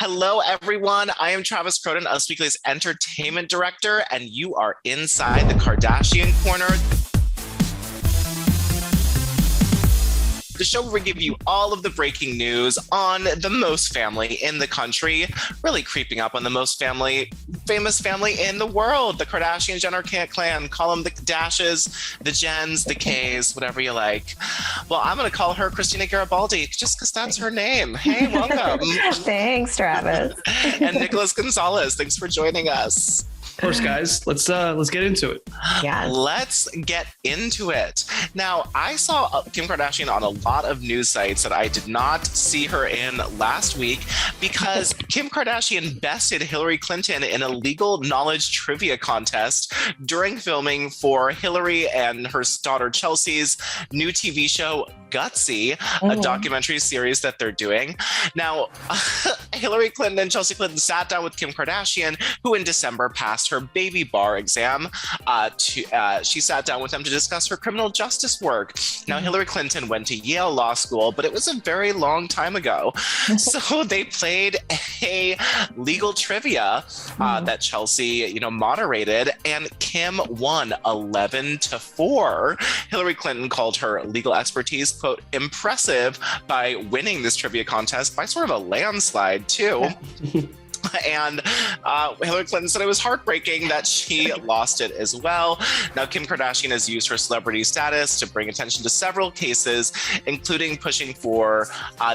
Hello, everyone. I am Travis Croton, Us Weekly's entertainment director, and you are inside the Kardashian Korner. The show where we give you all of the breaking news on the most family in the country, really creeping up on the most famous family in the world, the Kardashian-Jenner clan. Call them the Dashes, the Jens, the Ks, whatever you like. Well, I'm going to call her Christina Garibaldi just because that's her name. Hey, welcome. Thanks, Travis. And Nicholas Gonzalez, thanks for joining us. Of course, guys. Let's get into it. Yeah. Let's get into it. Now, I saw Kim Kardashian on a lot of news sites that I did not see her in last week because Kim Kardashian bested Hillary Clinton in a legal knowledge trivia contest during filming for Hilary and her daughter Chelsea's new TV show, Gutsy, a documentary series that they're doing. Now, Hillary Clinton and Chelsea Clinton sat down with Kim Kardashian, who in December passed her baby bar exam. She sat down with them to discuss her criminal justice work. Now, Hillary Clinton went to Yale Law School, but it was a very long time ago. So they played a legal trivia that Chelsea, moderated, and Kim won 11-4. Hillary Clinton called her legal expertise, quote, impressive by winning this trivia contest by sort of a landslide, too. And Hillary Clinton said it was heartbreaking that she lost it as well. Now, Kim Kardashian has used her celebrity status to bring attention to several cases, including pushing for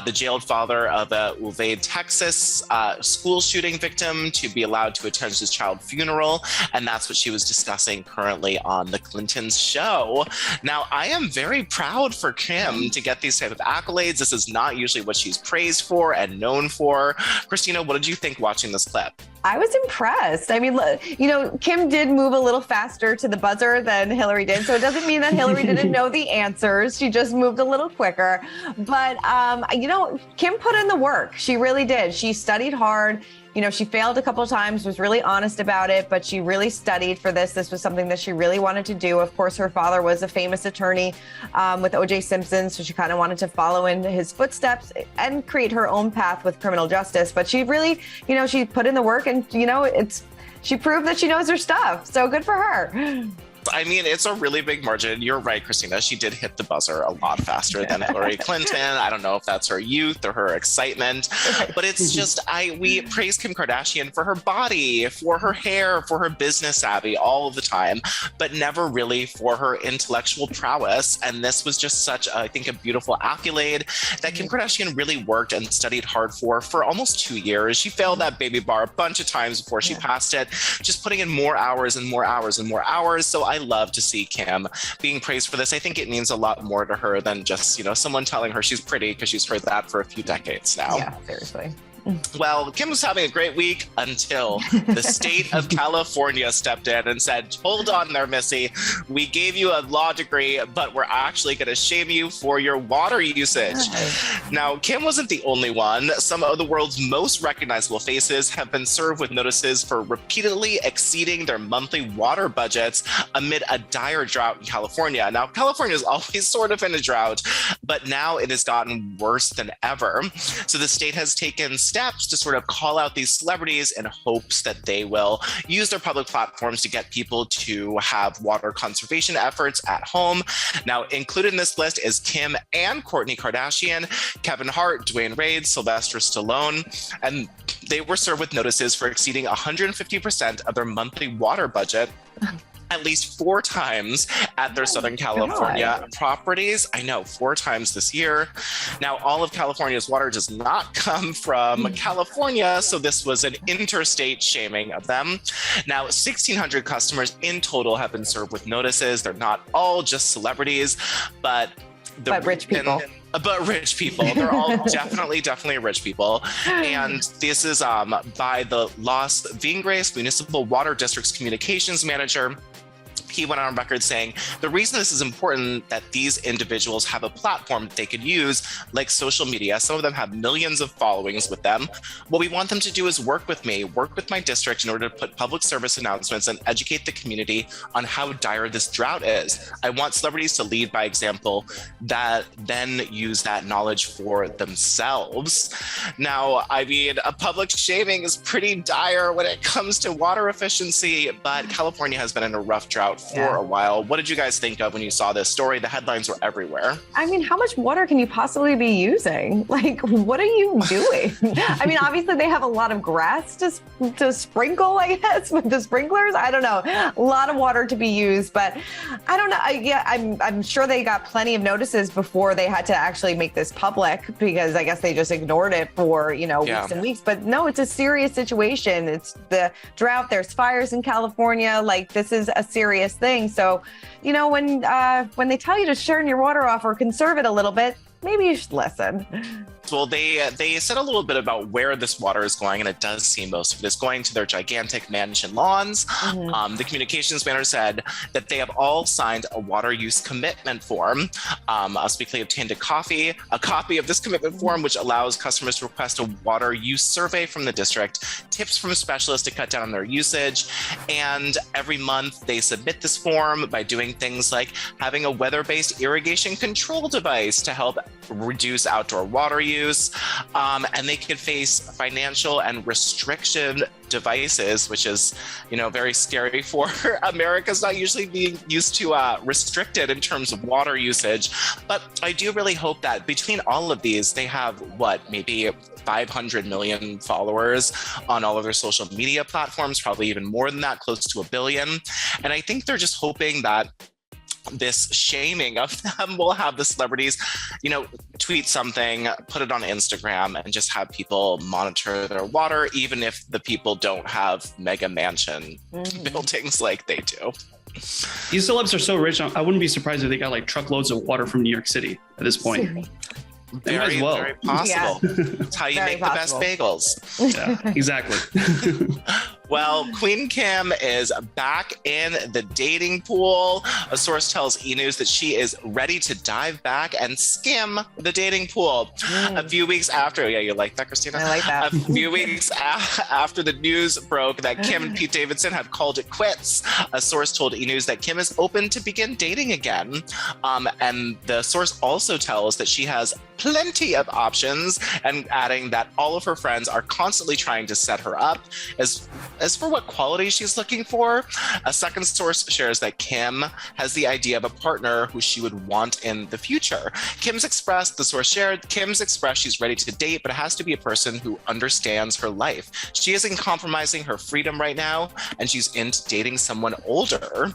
the jailed father of a Uvalde, Texas school shooting victim to be allowed to attend his child's funeral. And that's what she was discussing currently on the Clintons' show. Now, I am very proud for Kim to get these type of accolades. This is not usually what she's praised for and known for. Christina, what did you think watching this clip? I was impressed. I mean, Kim did move a little faster to the buzzer than Hillary did. So it doesn't mean that Hillary didn't know the answers. She just moved a little quicker. But, Kim put in the work. She really did. She studied hard. She failed a couple of times, was really honest about it, but she really studied for this. This was something that she really wanted to do. Of course, her father was a famous attorney with O.J. Simpson, so she kind of wanted to follow in his footsteps and create her own path with criminal justice. But she really, she put in the work, and, she proved that she knows her stuff. So good for her. I mean, it's a really big margin. You're right, Christina. She did hit the buzzer a lot faster than Hillary Clinton. I don't know if that's her youth or her excitement, but it's just, we praise Kim Kardashian for her body, for her hair, for her business savvy all of the time, but never really for her intellectual prowess. And this was just such, I think, a beautiful accolade that Kim Kardashian really worked and studied hard for almost 2 years. She failed that baby bar a bunch of times before she passed it, just putting in more hours and more hours and more hours. So I love to see Kim being praised for this. I think it means a lot more to her than just, someone telling her she's pretty, because she's heard that for a few decades now. Yeah, seriously. Well, Kim was having a great week until the state of California stepped in and said, hold on there, Missy. We gave you a law degree, but we're actually going to shame you for your water usage. Now, Kim wasn't the only one. Some of the world's most recognizable faces have been served with notices for repeatedly exceeding their monthly water budgets amid a dire drought in California. Now, California is always sort of in a drought, but now it has gotten worse than ever. So the state has taken steps to sort of call out these celebrities in hopes that they will use their public platforms to get people to have water conservation efforts at home. Now, included in this list is Kim and Kourtney Kardashian, Kevin Hart, Dwayne Wade, Sylvester Stallone, and they were served with notices for exceeding 150% of their monthly water budget at least 4 times at their Southern California properties. I know, 4 times this year. Now, all of California's water does not come from California, so this was an interstate shaming of them. Now, 1,600 customers in total have been served with notices. They're not all just celebrities, but rich people. But rich people. They're all definitely rich people. And this is by the Las Vingres Municipal Water District's communications manager. he went on record saying, the reason this is important that these individuals have a platform that they could use, like social media. Some of them have millions of followings with them. What we want them to do is work with me, work with my district in order to put public service announcements and educate the community on how dire this drought is. I want celebrities to lead by example that then use that knowledge for themselves. Now, I mean, a public shaming is pretty dire when it comes to water efficiency, but California has been in a rough drought for a while. What did you guys think of when you saw this story? The headlines were everywhere. I mean, how much water can you possibly be using? Like, what are you doing? I mean, obviously they have a lot of grass to sprinkle, I guess, with the sprinklers. I don't know. A lot of water to be used, but I don't know. I'm sure they got plenty of notices before they had to actually make this public, because I guess they just ignored it for, weeks and weeks. But no, it's a serious situation. It's the drought. There's fires in California. Like, this is a serious thing. So, when they tell you to turn your water off or conserve it a little bit, maybe you should listen. Well, they said a little bit about where this water is going, and it does seem most of it is going to their gigantic mansion lawns. Mm-hmm. The communications manager said that they have all signed a water use commitment form. Us Weekly obtained a copy of this commitment form, which allows customers to request a water use survey from the district, tips from specialists to cut down on their usage, and every month they submit this form by doing things like having a weather-based irrigation control device to help reduce outdoor water use. And they could face financial and restriction devices, which is, very scary for America's not usually being used to restricted in terms of water usage. But I do really hope that between all of these, they have maybe 500 million followers on all of their social media platforms, probably even more than that, close to 1 billion. And I think they're just hoping that this shaming of them will have the celebrities, tweet something, put it on Instagram, and just have people monitor their water, even if the people don't have mega mansion buildings like they do. These celebs are so rich. I wouldn't be surprised if they got like truckloads of water from New York City at this point. Very possible. Yeah. That's how you make possible. The best bagels. Yeah, exactly. Well, Queen Kim is back in the dating pool. A source tells E! News that she is ready to dive back and skim the dating pool. A few weeks after, you like that, Christina? I like that. A few weeks after the news broke that Kim and Pete Davidson had called it quits, a source told E! News that Kim is open to begin dating again. And the source also tells that she has plenty of options, and adding that all of her friends are constantly trying to set her up. As for what quality she's looking for, a second source shares that Kim has the idea of a partner who she would want in the future. The source shared, Kim's expressed she's ready to date, but it has to be a person who understands her life. She isn't compromising her freedom right now, and she's into dating someone older.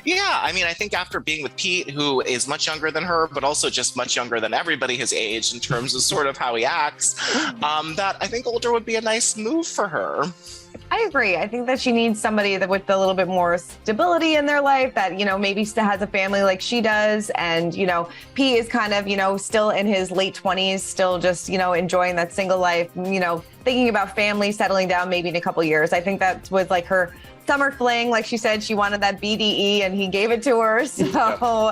Yeah, I mean, I think after being with Pete, who is much younger than her, but also just much younger than everybody his age in terms of sort of how he acts, that I think older would be a nice move for her. I agree. I think that she needs somebody that with a little bit more stability in their life, that, maybe still has a family like she does. And, Pete is kind of, still in his late 20s, still just, enjoying that single life, thinking about family, settling down maybe in a couple years. I think that was like her summer fling. Like she said, she wanted that BDE and he gave it to her. So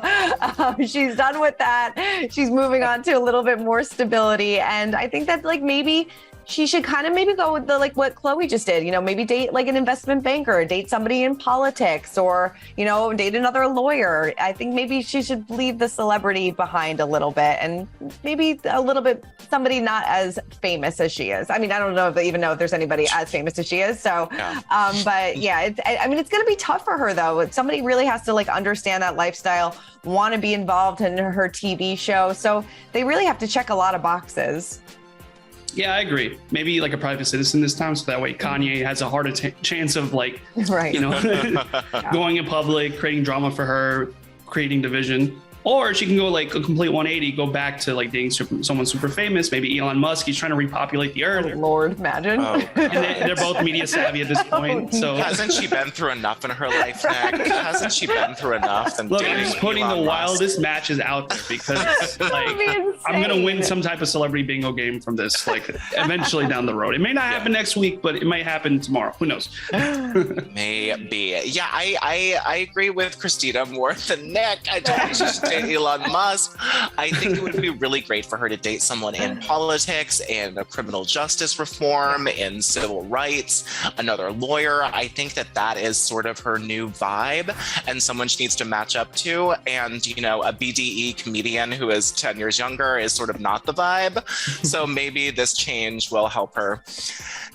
she's done with that. She's moving on to a little bit more stability. And I think that maybe she should kind of maybe go with what Chloe just did, maybe date like an investment banker, date somebody in politics, or, date another lawyer. I think maybe she should leave the celebrity behind a little bit, and maybe a little bit somebody not as famous as she is. I mean, I don't know if there's anybody as famous as she is. So, but yeah, it's going to be tough for her though. Somebody really has to understand that lifestyle, want to be involved in her TV show. So they really have to check a lot of boxes. Yeah, I agree. Maybe like a private citizen this time, so that way Kanye has a harder chance of right. going in public, creating drama for her, creating division. Or she can go like a complete 180, go back to like dating someone super famous, maybe Elon Musk. He's trying to repopulate the earth. Oh, Lord, imagine. Oh, And they're both media savvy at this point. So hasn't she been through enough in her life, Nick? Hasn't she been through enough? Look, I'm just putting the wildest matches out there because like I'm gonna win some type of celebrity bingo game from this, like eventually down the road. It may not happen next week, but it might happen tomorrow. Who knows? Maybe. Yeah, I agree with Christina more than Nick. I don't think she should date Elon Musk. I think it would be really great for her to date someone in politics, in criminal justice reform, in civil rights, another lawyer. I think that is sort of her new vibe and someone she needs to match up to. And, you know, a BDE comedian who is 10 years younger is sort of not the vibe. So maybe this change will help her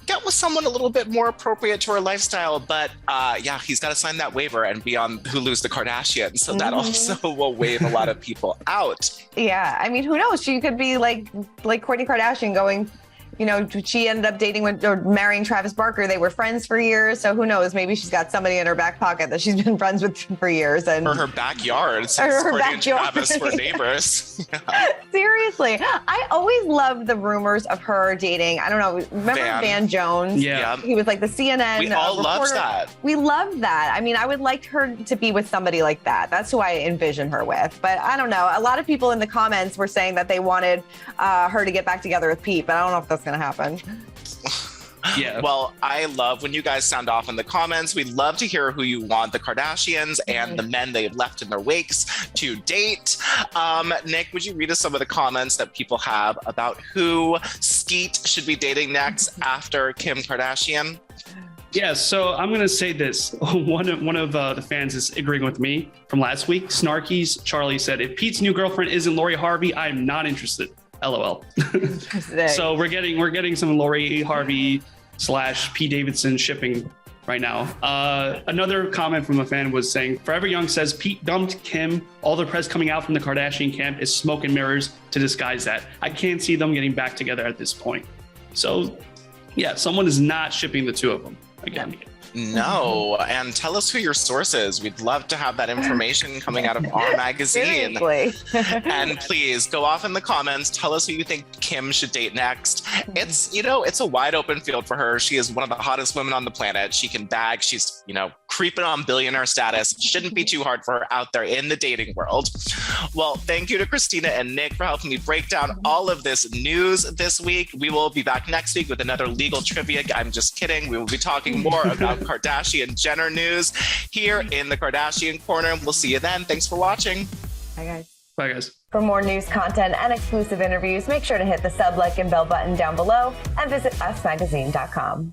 get with someone a little bit more appropriate to her lifestyle. But yeah, he's got to sign that waiver and be on Hulu's The Kardashians. So that also will waive a lot of people out. Yeah, I mean, who knows? She could be like Kourtney Kardashian going, you know, she ended up dating or marrying Travis Barker. They were friends for years. So who knows? Maybe she's got somebody in her back pocket that she's been friends with for years. And or her backyard. Since Kourtney and Travis were neighbors. Yeah. Seriously. I always loved the rumors of her dating. I don't know. Remember Van Jones? Yeah. He was like the CNN We all reporter. loved that. We loved that. I mean, I would like her to be with somebody like that. That's who I envision her with. But I don't know. A lot of people in the comments were saying that they wanted her to get back together with Pete, but I don't know if that's going to happen. Yeah. Well, I love when you guys sound off in the comments. We'd love to hear who you want the Kardashians and the men they've left in their wakes to date. Nick, would you read us some of the comments that people have about who Skeet should be dating next after Kim Kardashian? Yeah, so I'm going to say this. One of the fans is agreeing with me from last week. Snarky's Charlie said, if Pete's new girlfriend isn't Lori Harvey, I'm not interested. LOL. So we're getting some Lori Harvey / Pete Davidson shipping right now. Another comment from a fan was saying, Forever Young says Pete dumped Kim. All the press coming out from the Kardashian camp is smoke and mirrors to disguise that. I can't see them getting back together at this point. So yeah, someone is not shipping the two of them again. No, and tell us who your source is. We'd love to have that information coming out of our magazine. And please go off in the comments. Tell us who you think Kim should date next. It's, you know, it's a wide open field for her. She is one of the hottest women on the planet. She can bag. She's, you know, creeping on billionaire status. Shouldn't be too hard for her out there in the dating world. Well, thank you to Christina and Nick for helping me break down all of this news this week. We will be back next week with another legal trivia. I'm just kidding. We will be talking more about Kardashian Jenner news here in the Kardashian Korner. We'll see you then. Thanks for watching. Bye, guys. Bye, guys. For more news content and exclusive interviews, make sure to hit the sub, like, and bell button down below and visit usmagazine.com.